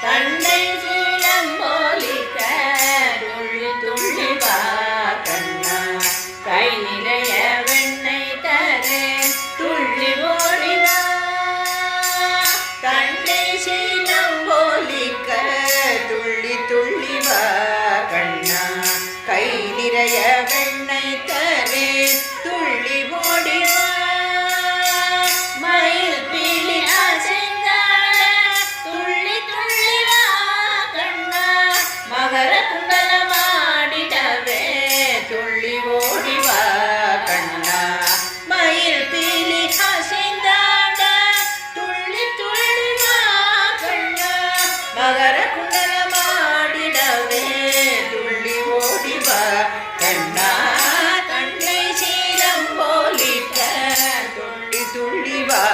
தண்டை சீலம்போலிக்க துள்ளி துள்ளி வா கண்ணா கை நிறைய வெண்ணெய் தரேன் துள்ளி ஓடிவா தண்டை சீலம்போலிக்க துள்ளி துள்ளி வா கண்ணா கை நிறைய வெண்ணெய் தரேன் துள்ளி ஓடிவா மயில் பீலி அசைந்தாட துள்ளி துள்ளி வா கண்ணா மகர குண்டலமாடிடவே துள்ளி ஓடிவா கண்ணா மயில் பீலி அசைந்தாட துள்ளி துள்ளி வா கண்ணா மகர குண்டலமாடிடவே துள்ளி ஓடிவா கண்ணா தண்டை சீலம்போலிக்க துள்ளி துள்ளி வா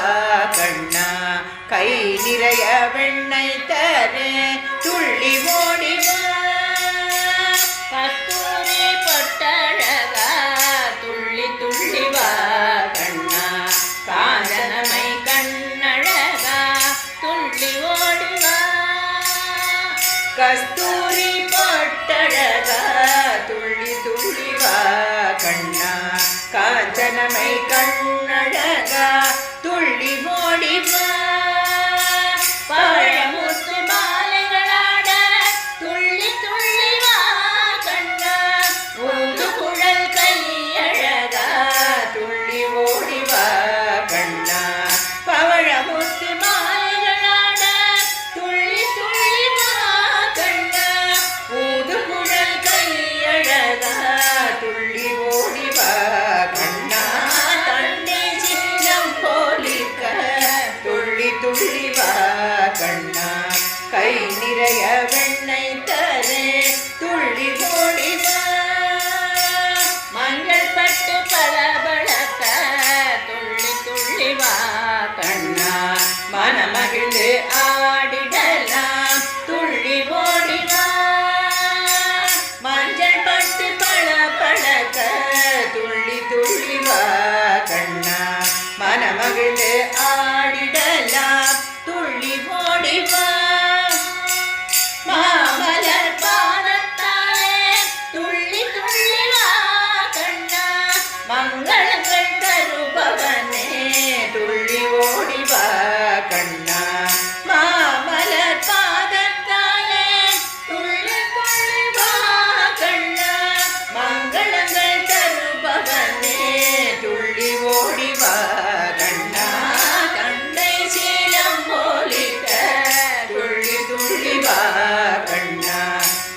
கண்ணா கை நிறைய வெண்ணெய் தரே துள்ளி ஓடிவா கஸ்தூரி பொட்டழகா துள்ளி துள்ளி வா கண்ணா காஞ்சனமை கண்ணழகா துள்ளி ஓடிவா கஸ்தூரி பொட்டழகா துள்ளி துள்ளி வா கண்ணா காஞ்சனமை கண்ணழகா துள்ளி ஓடிவா பழமுத்து மாலைகளாட துள்ளி துள்ளி வா கண்ணா ஊது குழல் கையழகா துள்ளி ஓடிவா கண்ணா பவழமுத்து மாலைகளாட துள்ளி துள்ளி வா கண்ணா ஊது குழல் கையழகா துள்ளி ஓடிவா கண்ணா தண்டை சீலம்போலிக்க துள்ளி துள்ளி வா கண்ணா கை நிறைய வெண்ணெய் தரே துள்ளி ஓடிவா மஞ்சள் பட்டு பளபளக்க துள்ளி துள்ளி வா கண்ணா மனமகிழ்ந்து ஆடிடலாம் துள்ளி ஓடிவா மஞ்சள் பட்டு பளபளக்க துள்ளி துள்ளி வா கண்ணா மனமகிழ்ந்து ஆடிடலாம் துள்ளி ஓடிவா மாமலர் பாதத்தாலே துள்ளி துள்ளி வா கண்ணா மங்களங்கள் தருபவனே துள்ளி ஓடிவா கண்ணா மாமலர் பாதத்தாலே துள்ளி துள்ளி வா கண்ணா மங்களங்கள் தருபவனே துள்ளி ஓடிவா கண்ணா தண்டை சீலம்போலிக்க துள்ளி துள்ளி வா கண்ணா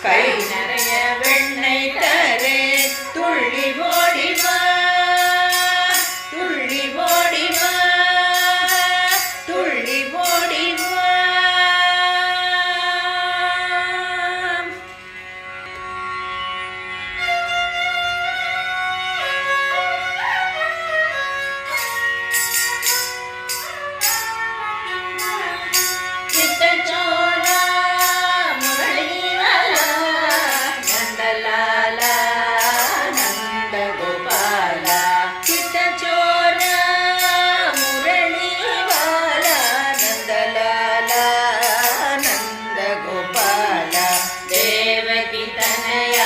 கை நிறைய வெண்ணெய் தரே துள்ளி ஓடிவா துள்ளி ஓடிவா துள்ளி ஓடிவா ಚಿತ್ತಚೋರ ಮುರಳೀವಾಲ ನಂದಲಾಲ ನಂದ ಗೋಪಾಲ ಚಿತ್ತಚೋರ ಮುರಳೀವಾಲ ನಂದಲಾಲ ನಂದ ಗೋಪಾಲ ದೇವಕಿ ತನಯ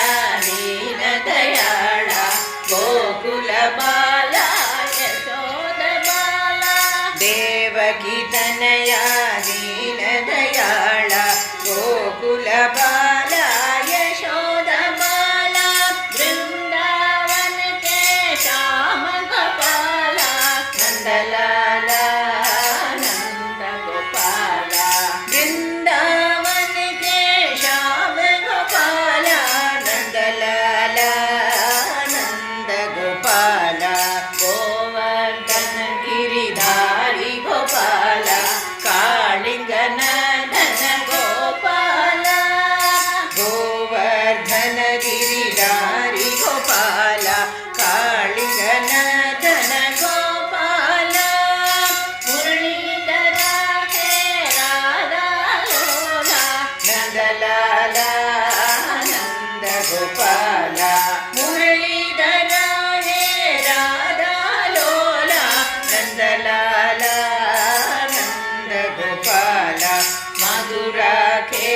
ದೀನ ದಯಾಳ ಗೋಕುಲ ಬಾಲ ಯಶೋದ ಬಾಲ ದೇವಕಿ ತನಯ ದೀನ ದಯಾಳ ಗೋಕುಲ ಬಾಲ ಯಶೋದ ಬಾಲ ಬೃಂದಾವನ ಕೆ ಶ್ಯಾಮ ಗೋಪಾಲ ನಂದಲಾಲ ನಂದ ಗೋಪಾಲ ಬೃಂದಾವನ ಕೆ ಶ್ಯಾಮ ಗೋಪಾಲ ನಂದಲಾಲ ನಂದ ಗೋಪಾಲ ಗೋವರ್ಧನ ಗಿರಿಧಾರಿ ಗೋಪಾಲ ಕಾಳಿಂಗನ ಧನ ಗೋಪಾಲ ಗೋವರ್ಧನ ಗಿರಿಧಾರಿ ಗೋಪಾಲ ಕಾಳಿಂಗನ ಧನ ಗೋಪಾಲ ಮುರಳೀಧರ ಹೇ ರಾಧಾ ಲೋಲ ನಂದಲಾಲ ನಂದ ಗೋಪಾಲ ಮುರಳೀಧರ ಹೇ ರಾಧಾ ಲೋಲ ನಂದಲಾಲ ನಂದ ಗೋಪಾಲ ಮಧುರ ಖೇ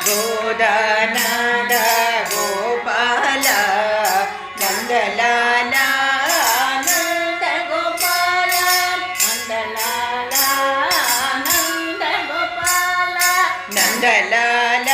ಗೋದಾನದ ಗೋಪಾಲ ನಂದಲಾಲ ನಂದ ಗೋಪಾಲ ನಂದಲಾಲ ನಂದ ಗೋಪಾಲ ನಂದಲಾಲ